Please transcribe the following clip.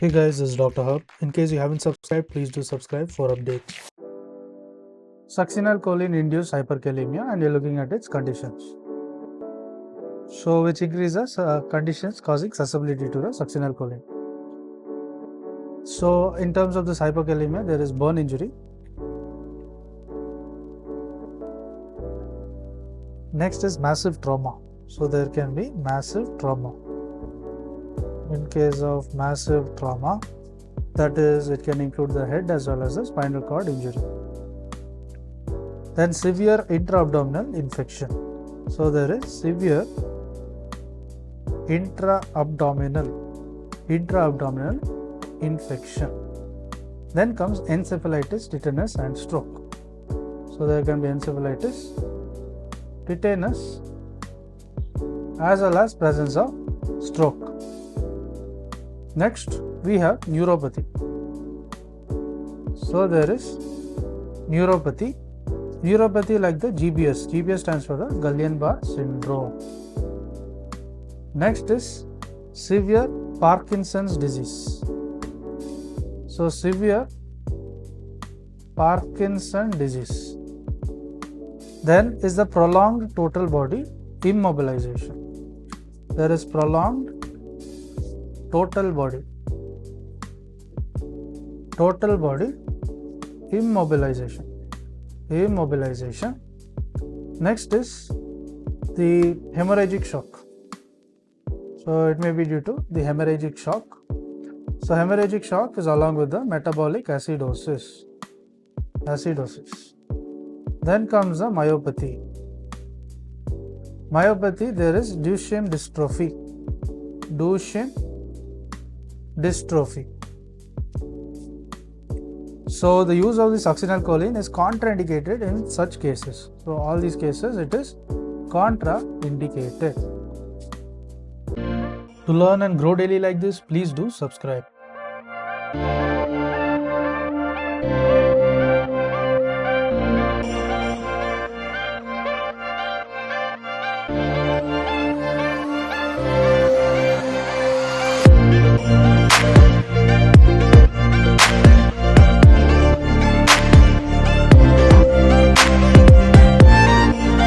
Hey guys, this is Dr. Herb. In case you haven't subscribed, please do subscribe for updates. Succinylcholine induced hyperkalemia, and you're looking at its conditions. So, which increases conditions causing susceptibility to the succinylcholine. So, in terms of this hyperkalemia, there is burn injury. Next is massive trauma. So, there can be massive trauma. In case of massive trauma, that is, it can include the head as well as the spinal cord injury. Then severe intra-abdominal infection. So there is severe intra-abdominal infection. Then comes encephalitis, tetanus and stroke. So there can be encephalitis, tetanus as well as presence of stroke. Next we have neuropathy. So there is neuropathy like the GBS. GBS stands for the Guillain-Barré syndrome. Next is severe Parkinson's disease. So severe Parkinson's disease. Then is the prolonged total body immobilization. There is prolonged total body immobilization. Next is the hemorrhagic shock. So it may be due to the hemorrhagic shock. So hemorrhagic shock is along with the metabolic acidosis. Then comes the myopathy. There is Duchenne dystrophy. So the use of the succinylcholine is contraindicated in such cases. So all these cases it is contraindicated. To learn and grow daily like this, please do subscribe.